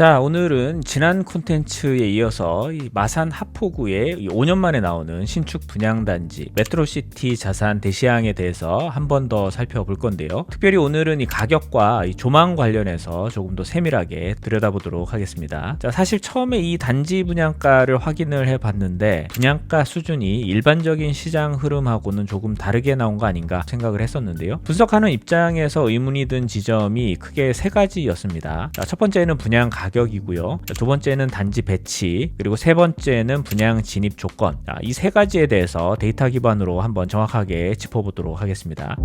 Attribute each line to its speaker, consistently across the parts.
Speaker 1: 자, 오늘은 지난 콘텐츠에 이어서 이 마산 하포구에 5년 만에 나오는 신축 분양단지 메트로시티 자산 대시양에 대해서 한 번 더 살펴볼 건데요. 특별히 오늘은 이 가격과 이 조망 관련해서 조금 더 세밀하게 들여다보도록 하겠습니다. 자, 사실 처음에 이 단지 분양가를 확인을 해봤는데 분양가 수준이 일반적인 시장 흐름하고는 조금 다르게 나온 거 아닌가 생각을 했었는데요. 분석하는 입장에서 의문이 든 지점이 크게 세 가지였습니다. 자, 첫 번째는 분양 가격이고요. 두 번째는 단지 배치, 그리고 세 번째는 분양 진입 조건. 이 세 가지에 대해서 데이터 기반으로 한번 정확하게 짚어보도록 하겠습니다.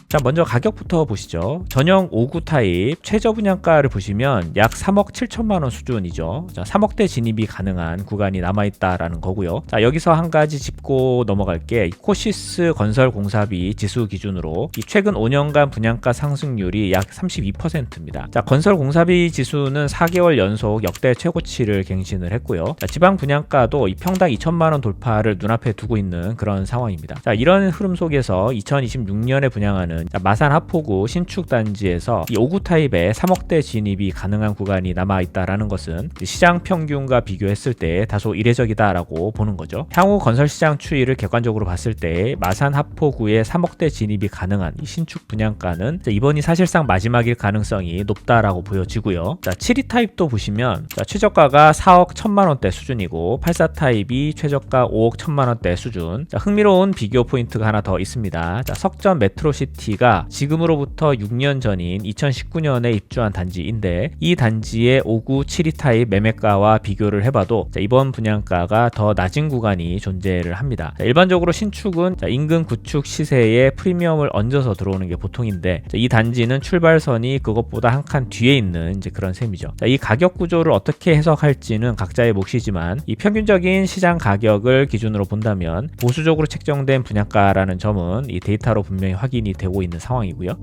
Speaker 1: 자, 먼저 가격부터 보시죠. 전용 5구 타입 최저 분양가를 보시면 약 3억 7천만 원 수준이죠. 자, 3억대 진입이 가능한 구간이 남아있다라는 거고요. 자, 여기서 한 가지 짚고 넘어갈게. 코시스 건설 공사비 지수 기준으로 이 최근 5년간 분양가 상승률이 약 32%입니다. 자, 건설 공사비 지수는 4개월 연속 역대 최고치를 갱신을 했고요. 자, 지방 분양가도 이 평당 2천만 원 돌파를 눈앞에 두고 있는 그런 상황입니다. 자, 이런 흐름 속에서 2026년에 분양하는 마산 하포구 신축 단지에서 이 5구 타입의 3억대 진입이 가능한 구간이 남아있다라는 것은 시장 평균과 비교했을 때 다소 이례적이다라고 보는 거죠. 향후 건설 시장 추이를 객관적으로 봤을 때 마산 하포구의 3억대 진입이 가능한 이 신축 분양가는 이번이 사실상 마지막일 가능성이 높다라고 보여지고요. 자, 7위 타입도 보시면 최저가가 4억 1천만 원대 수준이고 84 타입이 최저가 5억 1천만 원대 수준. 자, 흥미로운 비교 포인트가 하나 더 있습니다. 자, 석전 메트로시티 가 지금으로부터 6년 전인 2019년에 입주한 단지인데 이 단지의 5구 7위 타입 매매가와 비교를 해봐도 이번 분양가가 더 낮은 구간이 존재를 합니다. 일반적으로 신축은 인근 구축 시세에 프리미엄을 얹어서 들어오는 게 보통인데 이 단지는 출발선이 그것보다 한 칸 뒤에 있는 그런 셈이죠. 이 가격 구조를 어떻게 해석할지는 각자의 몫이지만 이 평균적인 시장 가격을 기준으로 본다면 보수적으로 책정된 분양가라는 점은 이 데이터로 분명히 확인이 되고 있는 상황이고요.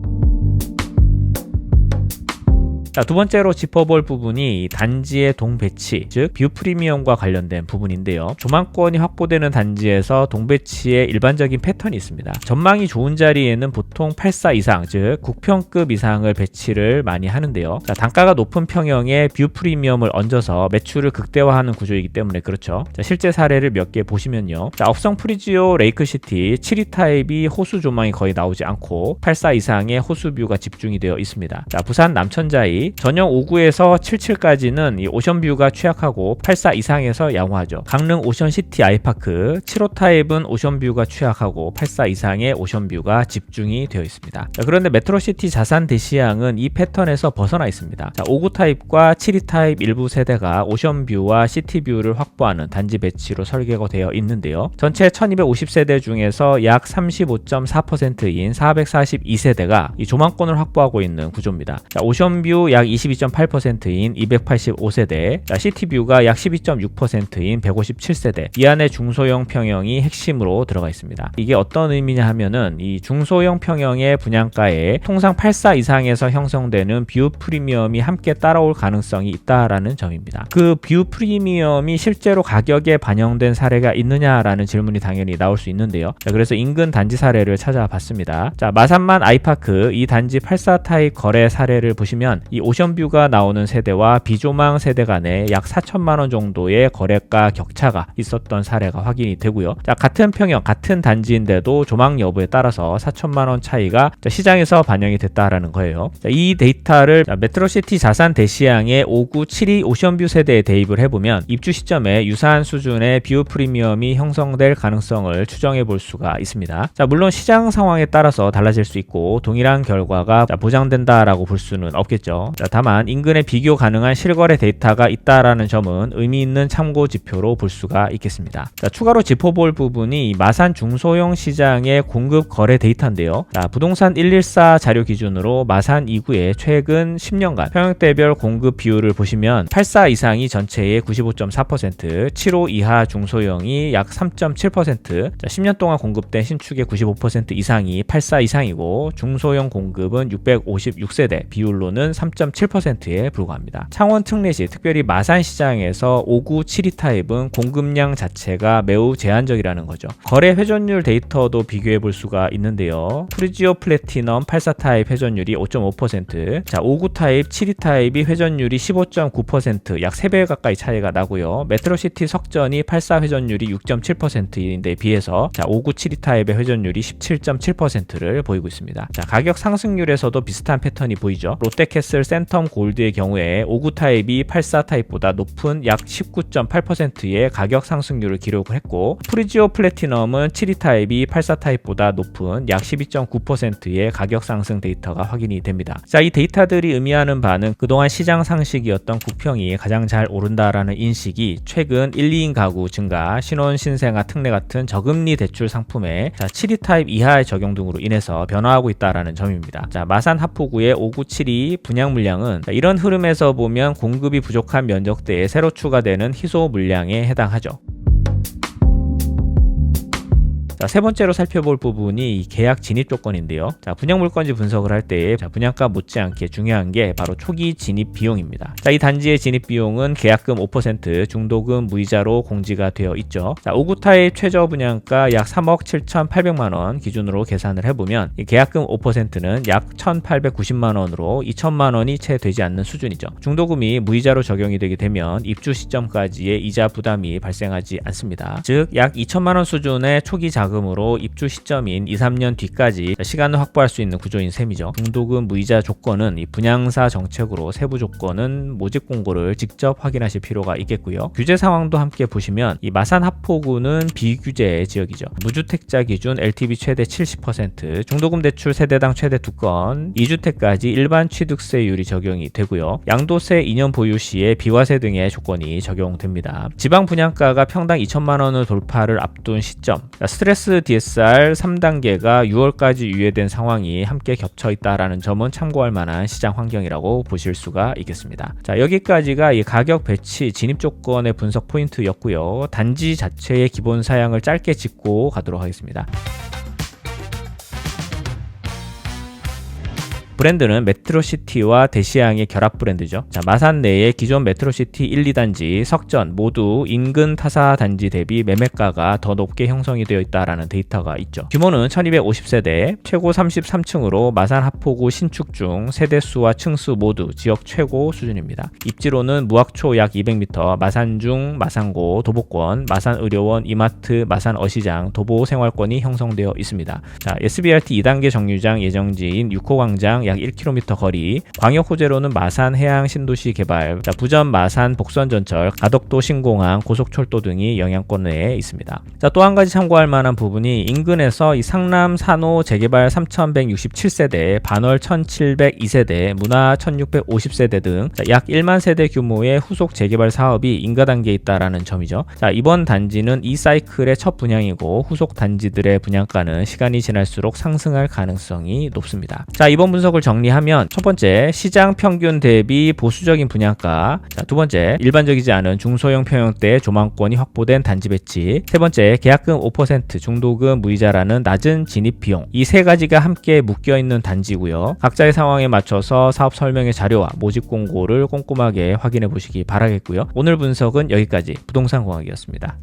Speaker 1: 자, 두 번째로 짚어볼 부분이 단지의 동배치, 즉 뷰 프리미엄과 관련된 부분인데요. 조망권이 확보되는 단지에서 동배치의 일반적인 패턴이 있습니다. 전망이 좋은 자리에는 보통 84 이상, 즉 국평급 이상을 배치를 많이 하는데요. 자, 단가가 높은 평형에 뷰 프리미엄을 얹어서 매출을 극대화하는 구조이기 때문에 그렇죠. 자, 실제 사례를 몇 개 보시면요. 자, 업성 프리지오 레이크시티 7위 타입이 호수 조망이 거의 나오지 않고 84 이상의 호수 뷰가 집중이 되어 있습니다. 자, 부산 남천자이 전용 5구에서 77까지는 이 오션뷰가 취약하고 84 이상에서 양호하죠. 강릉 오션시티 아이파크 7호 타입은 오션뷰가 취약하고 84 이상의 오션뷰가 집중이 되어 있습니다. 자, 그런데 메트로시티 자산 대시양은 이 패턴에서 벗어나 있습니다. 자, 5구 타입과 7위 타입 일부 세대가 오션뷰와 시티뷰를 확보하는 단지 배치로 설계가 되어 있는데요. 전체 1250세대 중에서 약 35.4%인 442세대가 이 조망권을 확보하고 있는 구조입니다. 자, 오션뷰 약 22.8%인 285세대, 시티뷰가 약 12.6%인 157세대, 이 안에 중소형 평형이 핵심으로 들어가 있습니다. 이게 어떤 의미냐 하면은 이 중소형 평형의 분양가에 통상 84 이상에서 형성되는 뷰 프리미엄이 함께 따라올 가능성이 있다라는 점입니다. 그 뷰 프리미엄이 실제로 가격에 반영된 사례가 있느냐라는 질문이 당연히 나올 수 있는데요. 자, 그래서 인근 단지 사례를 찾아봤습니다. 자, 마산만 아이파크 이 단지 84 타입 거래 사례를 보시면 이 오션뷰가 나오는 세대와 비조망 세대 간에 약 4천만 원 정도의 거래가 격차가 있었던 사례가 확인이 되고요. 자, 같은 평형, 같은 단지인데도 조망 여부에 따라서 4천만 원 차이가 시장에서 반영이 됐다라는 거예요. 자, 이 데이터를 메트로시티 자산 대시양의 5구 7위 오션뷰 세대에 대입을 해보면 입주 시점에 유사한 수준의 뷰 프리미엄이 형성될 가능성을 추정해 볼 수가 있습니다. 자, 물론 시장 상황에 따라서 달라질 수 있고 동일한 결과가 보장된다라고 볼 수는 없겠죠. 자, 다만 인근에 비교 가능한 실거래 데이터가 있다라는 점은 의미 있는 참고 지표로 볼 수가 있겠습니다. 자, 추가로 짚어볼 부분이 마산 중소형 시장의 공급 거래 데이터인데요. 자, 부동산 114 자료 기준으로 마산 2구의 최근 10년간 평형대별 공급 비율을 보시면 84 이상이 전체의 95.4%, 7호 이하 중소형이 약 3.7%, 자, 10년 동안 공급된 신축의 95% 이상이 84 이상이고 중소형 공급은 656세대, 비율로는 3. 17.7%에 불과합니다. 창원 특례시, 특별히 마산시장에서 5구 7위 타입은 공급량 자체가 매우 제한적이라는 거죠. 거래 회전율 데이터도 비교해 볼 수가 있는데요. 프리지오 플래티넘 84 타입 회전율이 5.5%, 자 5구 타입, 7위 타입이 회전율이 15.9%, 약 3배 가까이 차이가 나고요. 메트로시티 석전이 84 회전율이 6.7%인데 비해서 자 5구 7위 타입의 회전율이 17.7%를 보이고 있습니다. 자 가격 상승률에서도 비슷한 패턴이 보이죠. 롯데캐슬 센텀 골드의 경우에 5구 타입이 84 타입보다 높은 약 19.8%의 가격 상승률을 기록을 했고, 프리지오 플래티넘은 7위 타입이 84 타입보다 높은 약 12.9%의 가격 상승 데이터가 확인이 됩니다. 자, 이 데이터들이 의미하는 바는 그동안 시장 상식이었던 국평이 가장 잘 오른다라는 인식이 최근 1, 2인 가구 증가, 신혼 신생아 특례 같은 저금리 대출 상품에 7위 타입 이하의 적용 등으로 인해서 변화하고 있다라는 점입니다. 자, 마산 하포구의 5구 7위 분양 물량은 이런 흐름에서 보면 공급이 부족한 면적대에 새로 추가되는 희소 물량에 해당하죠. 자, 세 번째로 살펴볼 부분이 이 계약 진입 조건인데요. 자, 분양 물건지 분석을 할 때 분양가 못지않게 중요한 게 바로 초기 진입 비용입니다. 자, 이 단지의 진입 비용은 계약금 5%, 중도금 무이자로 공지가 되어 있죠. 자, 5구 타입 최저 분양가 약 3억 7,800만 원 기준으로 계산을 해보면 이 계약금 5%는 약 1,890만 원으로 2천만 원이 채 되지 않는 수준이죠. 중도금이 무이자로 적용이 되게 되면 입주 시점까지의 이자 부담이 발생하지 않습니다. 즉, 약 2천만 원 수준의 초기 자금으로 입주 시점인 2, 3년 뒤까지 시간을 확보할 수 있는 구조인 셈이죠. 중도금 무이자 조건은 이 분양사 정책으로 세부 조건은 모집 공고를 직접 확인하실 필요가 있겠고요. 규제 상황도 함께 보시면 이 마산 하포구는 비규제 지역이죠. 무주택자 기준 LTV 최대 70%, 중도금 대출 세대당 최대 2건, 2주택까지 일반 취득세율이 적용이 되고요. 양도세 2년 보유 시에 비과세 등의 조건이 적용됩니다. 지방 분양가가 평당 2천만 원을 돌파를 앞둔 시점, 스트레스 DSR 3단계가 6월까지 유예된 상황이 함께 겹쳐 있다라는 점은 참고할 만한 시장 환경이라고 보실 수가 있겠습니다. 자, 여기까지가 이 가격 배치 진입 조건의 분석 포인트였고요. 단지 자체의 기본 사양을 짧게 짚고 가도록 하겠습니다. 브랜드는 메트로시티와 대시양의 결합 브랜드죠. 자, 마산 내의 기존 메트로시티 1, 2단지, 석전 모두 인근 타사 단지 대비 매매가가 더 높게 형성이 되어 있다라는 데이터가 있죠. 규모는 1250세대, 최고 33층으로 마산 하포구 신축 중 세대수와 층수 모두 지역 최고 수준입니다. 입지로는 무학초 약 200m, 마산중, 마산고, 도보권, 마산의료원, 이마트, 마산어시장, 도보생활권이 형성되어 있습니다. 자, SBRT 2단계 정류장 예정지인 6호 광장 약 1km 거리, 광역 호재로는 마산 해양 신도시 개발, 자, 부전 마산 복선 전철, 가덕도 신공항, 고속철도 등이 영향권 내에 있습니다. 자, 또 한 가지 참고할 만한 부분이 인근에서 이 상남 산호 재개발 3167세대, 반월 1702세대, 문화 1650세대 등 약 1만 세대 규모의 후속 재개발 사업이 인가 단계에 있다라는 점이죠. 자, 이번 단지는 이 사이클의 첫 분양이고 후속 단지들의 분양가는 시간이 지날수록 상승할 가능성이 높습니다. 자, 이번 분석을 정리하면 첫 번째, 시장 평균 대비 보수적인 분양가, 자, 두 번째, 일반적이지 않은 중소형 평형대 조망권이 확보된 단지 배치, 세 번째, 계약금 5% 중도금 무이자라는 낮은 진입 비용, 이 세 가지가 함께 묶여있는 단지고요. 각자의 상황에 맞춰서 사업 설명의 자료와 모집 공고를 꼼꼼하게 확인해 보시기 바라겠고요. 오늘 분석은 여기까지 부동산 공학이었습니다.